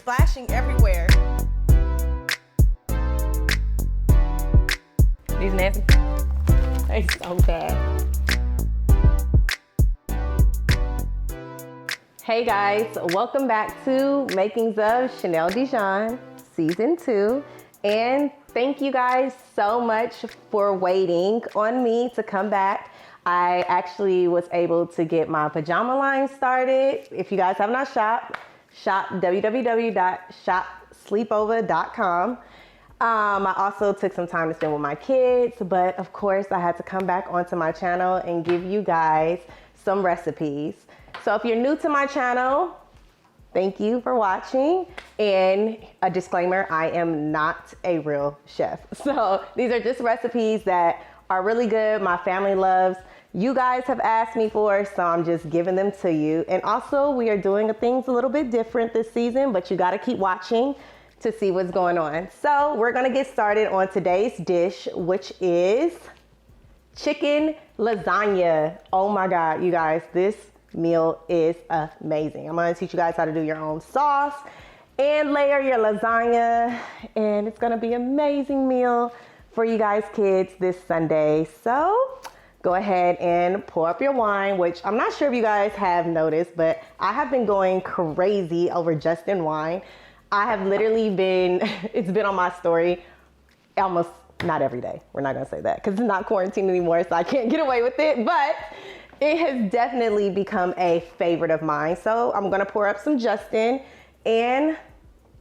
splashing everywhere. These nasty. They so bad. Hey guys, welcome back to Makings of Chanel Dijon, Season 2. And thank you guys so much for waiting on me to come back. I actually was able to get my pajama line started. If you guys have not shopped, shop www.shopsleepover.com. I also took some time to spend with my kids, but of course I had to come back onto my channel and give you guys some recipes. So if you're new to my channel, thank you for watching. And a disclaimer, I am not a real chef. So these are just recipes that are really good, my family loves. You guys have asked me for, so I'm just giving them to you. And also we are doing things a little bit different this season, but you gotta keep watching to see what's going on. So we're gonna get started on today's dish, which is chicken lasagna. Oh my God, you guys, this meal is amazing. I'm gonna teach you guys how to do your own sauce and layer your lasagna, and it's gonna be an amazing meal for you guys kids this Sunday. So go ahead and pour up your wine, which I'm not sure if you guys have noticed, but I have been going crazy over Justin wine. I have literally been, it's been on my story almost, not every day. We're not gonna say that because it's not quarantine anymore, so I can't get away with it, but it has definitely become a favorite of mine. So I'm gonna pour up some Justin and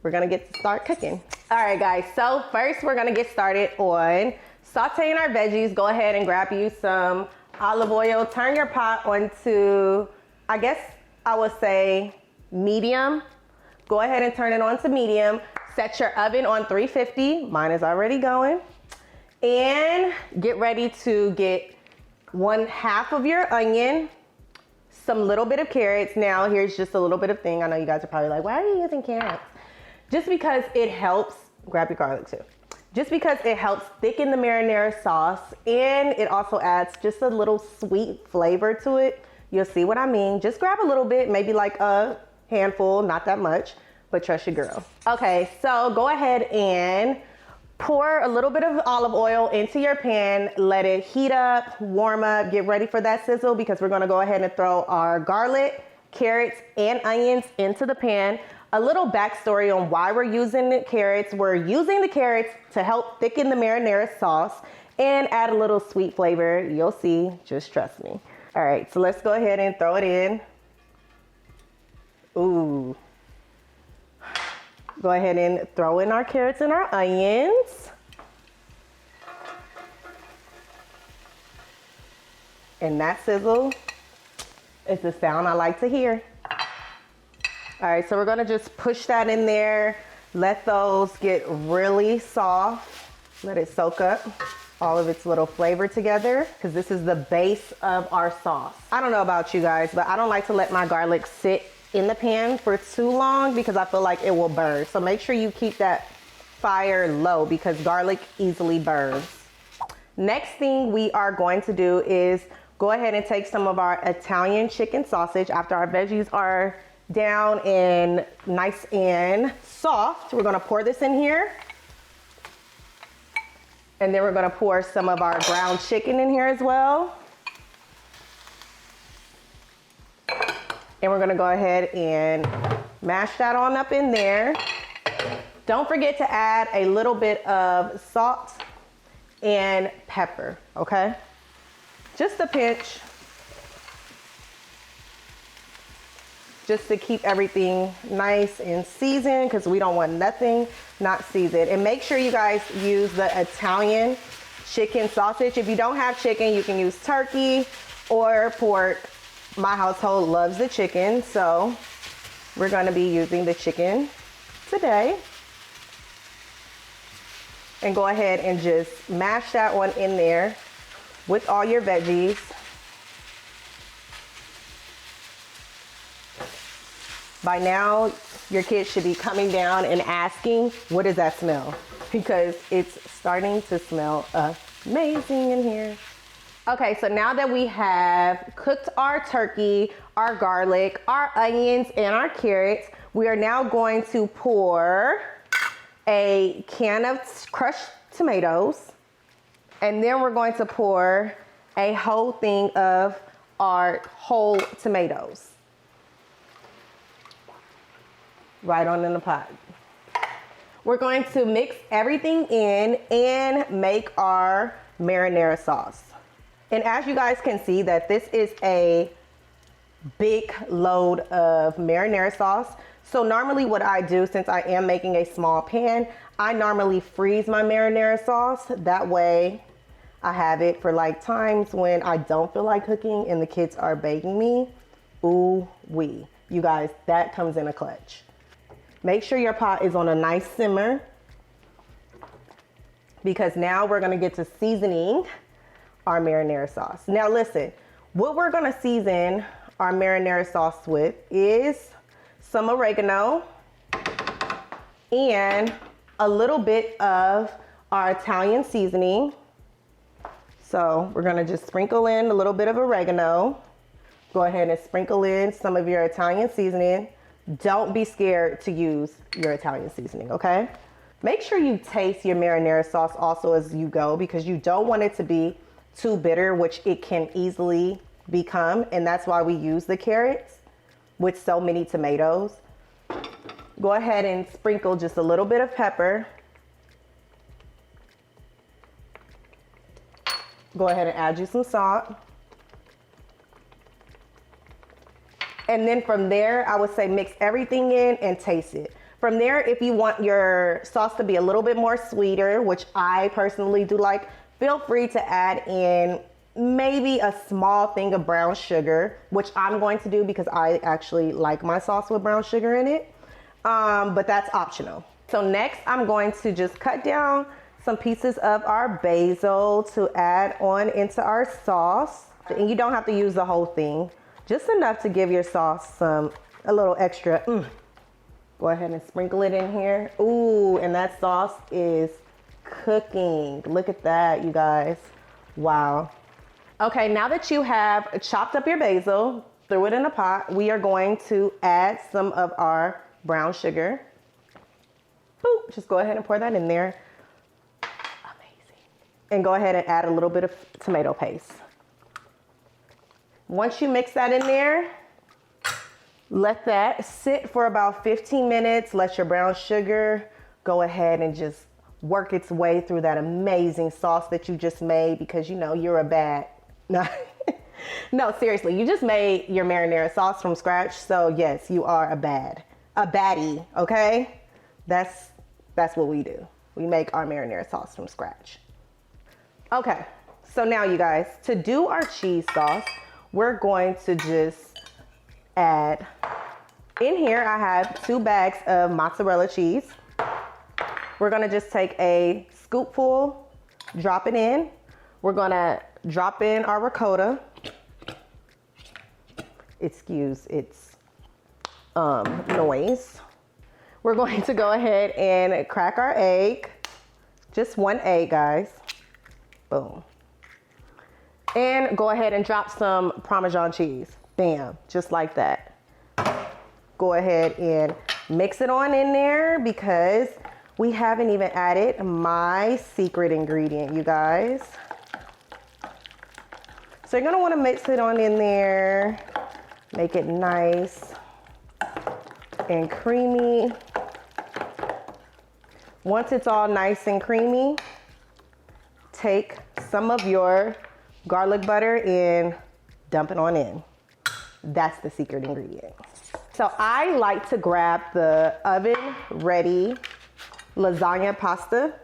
we're gonna get to start cooking. All right guys, so first we're gonna get started on sauteing our veggies. Go ahead and grab you some olive oil. Turn your pot onto, I guess I would say medium. Go ahead and turn it on to medium. Set your oven on 350. Mine is already going. And get ready to get 1/2 of your onion, some little bit of carrots. Now here's just a little bit of thing. I know you guys are probably like, why are you using carrots? Just because it helps, grab your garlic too. Just because it helps thicken the marinara sauce, and it also adds just a little sweet flavor to it. You'll see what I mean. Just grab a little bit, maybe like a handful, not that much, but trust your girl. Okay, so go ahead and pour a little bit of olive oil into your pan. Let it heat up, warm up, get ready for that sizzle because we're gonna go ahead and throw our garlic, carrots, and onions into the pan. A little backstory on why we're using the carrots. We're using the carrots to help thicken the marinara sauce and add a little sweet flavor. You'll see, just trust me. All right, so let's go ahead and throw it in. Ooh. Go ahead and throw in our carrots and our onions. And that sizzle is the sound I like to hear. All right, so we're gonna just push that in there. Let those get really soft. Let it soak up all of its little flavor together because this is the base of our sauce. I don't know about you guys, but I don't like to let my garlic sit in the pan for too long because I feel like it will burn. So make sure you keep that fire low because garlic easily burns. Next thing we are going to do is go ahead and take some of our Italian chicken sausage after our veggies are down and nice and soft. We're gonna pour this in here. And then we're gonna pour some of our ground chicken in here as well. And we're gonna go ahead and mash that on up in there. Don't forget to add a little bit of salt and pepper, okay? Just a pinch. Just to keep everything nice and seasoned because we don't want nothing not seasoned. And make sure you guys use the Italian chicken sausage. If you don't have chicken, you can use turkey or pork. My household loves the chicken, so we're gonna be using the chicken today. And go ahead and just mash that one in there with all your veggies. By now, your kids should be coming down and asking, what does that smell? Because it's starting to smell amazing in here. Okay, so now that we have cooked our turkey, our garlic, our onions, and our carrots, we are now going to pour a can of crushed tomatoes, and then we're going to pour a whole thing of our whole tomatoes right on in the pot. We're going to mix everything in and make our marinara sauce. And as you guys can see that this is a big load of marinara sauce. So normally what I do, since I am making a small pan, I normally freeze my marinara sauce. That way I have it for like times when I don't feel like cooking and the kids are begging me. Ooh wee. You guys, that comes in a clutch. Make sure your pot is on a nice simmer, because now we're gonna get to seasoning our marinara sauce. Now listen, what we're gonna season our marinara sauce with is some oregano and a little bit of our Italian seasoning. So we're gonna just sprinkle in a little bit of oregano. Go ahead and sprinkle in some of your Italian seasoning. Don't be scared to use your Italian seasoning, okay? Make sure you taste your marinara sauce also as you go, because you don't want it to be too bitter, which it can easily become, and that's why we use the carrots with so many tomatoes. Go ahead and sprinkle just a little bit of pepper. Go ahead and add you some salt. And then from there, I would say mix everything in and taste it. From there, if you want your sauce to be a little bit more sweeter, which I personally do like, feel free to add in maybe a small thing of brown sugar, which I'm going to do because I actually like my sauce with brown sugar in it. But that's optional. So next, I'm going to just cut down some pieces of our basil to add on into our sauce. And you don't have to use the whole thing, just enough to give your sauce a little extra. Go ahead and sprinkle it in here. Ooh, and that sauce is cooking. Look at that, you guys. Wow. Okay, now that you have chopped up your basil, threw it in a pot, we are going to add some of our brown sugar. Boop, just go ahead and pour that in there. Amazing. And go ahead and add a little bit of tomato paste. Once you mix that in there, let that sit for about 15 minutes. Let your brown sugar go ahead and just work its way through that amazing sauce that you just made, because you know you're a bad. No, seriously, you just made your marinara sauce from scratch. So yes, you are a baddie, okay? That's what we do. We make our marinara sauce from scratch. Okay, so now you guys, to do our cheese sauce, we're going to just add, in here I have 2 bags of mozzarella cheese. We're gonna just take a scoopful, drop it in. We're gonna drop in our ricotta. Excuse its noise. We're going to go ahead and crack our egg. Just 1 egg, guys. Boom. And go ahead and drop some Parmesan cheese. Bam, just like that. Go ahead and mix it on in there, because we haven't even added my secret ingredient, you guys. So you're gonna wanna mix it on in there, make it nice and creamy. Once it's all nice and creamy, take some of your garlic butter and dump it on in. That's the secret ingredient. So I like to grab the oven ready lasagna pasta.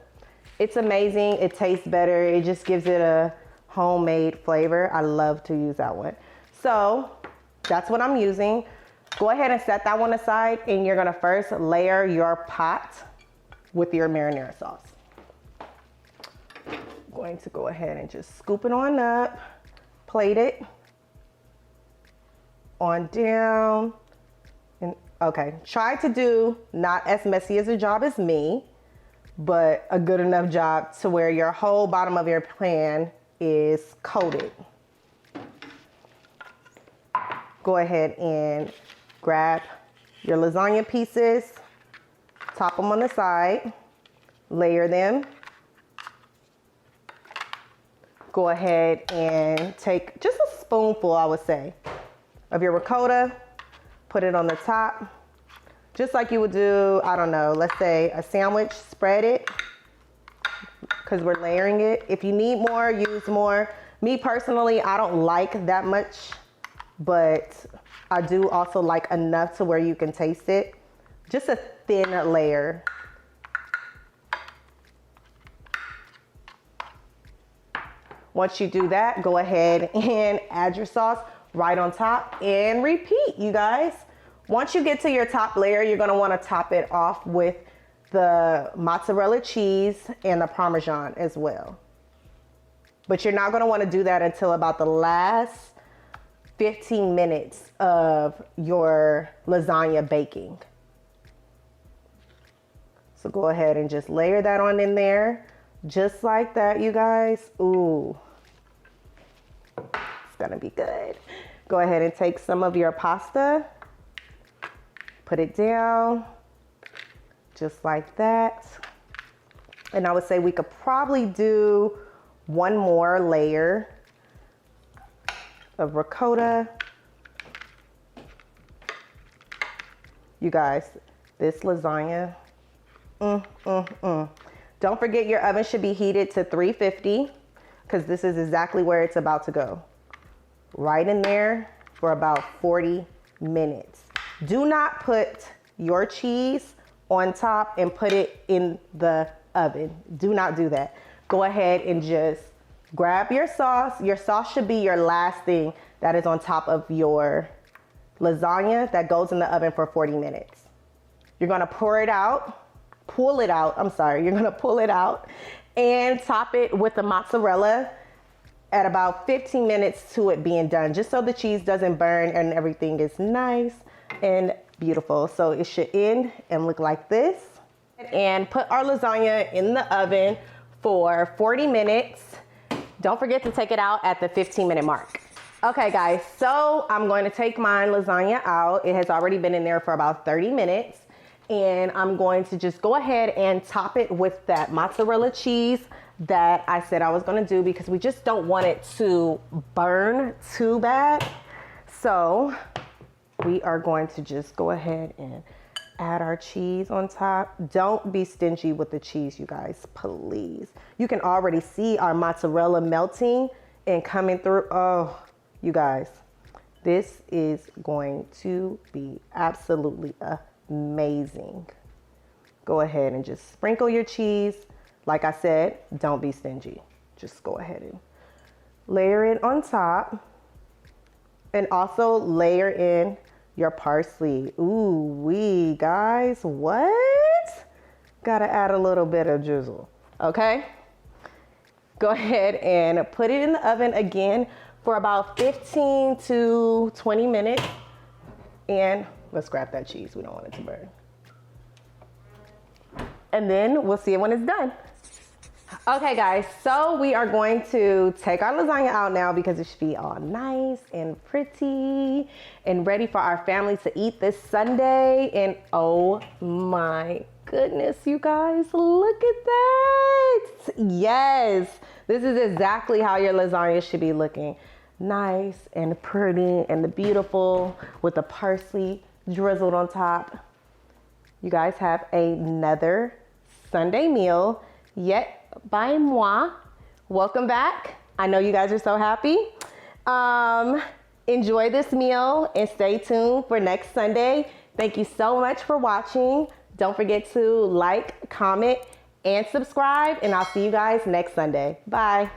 It's amazing, it tastes better, it just gives it a homemade flavor. I love to use that one. So that's what I'm using. Go ahead and set that one aside, and you're gonna first layer your pot with your marinara sauce. I'm going to go ahead and just scoop it on up, plate it on down. And okay, try to do not as messy as a job as me, but a good enough job to where your whole bottom of your pan is coated. Go ahead and grab your lasagna pieces, top them on the side, layer them. Go ahead and take just a spoonful, I would say, of your ricotta, put it on the top, just like you would do, I don't know, let's say a sandwich, spread it, because we're layering it. If you need more, use more. Me personally, I don't like that much, but I do also like enough to where you can taste it. Just a thin layer. Once you do that, go ahead and add your sauce right on top and repeat, you guys. Once you get to your top layer, you're gonna wanna top it off with the mozzarella cheese and the Parmesan as well. But you're not gonna wanna do that until about the last 15 minutes of your lasagna baking. So go ahead and just layer that on in there. Just like that, you guys. Ooh, it's gonna be good. Go ahead and take some of your pasta, put it down, just like that. And I would say we could probably do one more layer of ricotta. You guys, this lasagna, Don't forget your oven should be heated to 350 because this is exactly where it's about to go. Right in there for about 40 minutes. Do not put your cheese on top and put it in the oven. Do not do that. Go ahead and just grab your sauce. Your sauce should be your last thing that is on top of your lasagna that goes in the oven for 40 minutes. You're gonna pull it out and top it with the mozzarella at about 15 minutes to it being done, just so the cheese doesn't burn and everything is nice and beautiful. So it should end and look like this. And put our lasagna in the oven for 40 minutes. Don't forget to take it out at the 15-minute mark. Okay guys, so I'm going to take my lasagna out. It has already been in there for about 30 minutes. And I'm going to just go ahead and top it with that mozzarella cheese that I said I was gonna do because we just don't want it to burn too bad. So we are going to just go ahead and add our cheese on top. Don't be stingy with the cheese, you guys, please. You can already see our mozzarella melting and coming through. Oh, you guys, this is going to be absolutely amazing. Go ahead and just sprinkle your cheese. Like I said, don't be stingy. Just go ahead and layer it on top. And also layer in your parsley. Ooh wee, guys, what? Gotta add a little bit of drizzle, okay? Go ahead and put it in the oven again for about 15 to 20 minutes. And let's grab that cheese, we don't want it to burn. And then we'll see it when it's done. Okay guys, so we are going to take our lasagna out now because it should be all nice and pretty and ready for our family to eat this Sunday. And oh my goodness, you guys, look at that. Yes, this is exactly how your lasagna should be looking. Nice and pretty and beautiful with the parsley drizzled on top. You guys have another Sunday meal yet by moi. Welcome back. I know you guys are so happy. Enjoy this meal and stay tuned for next Sunday. Thank you so much for watching. Don't forget to like, comment, and subscribe, and I'll see you guys next Sunday. Bye.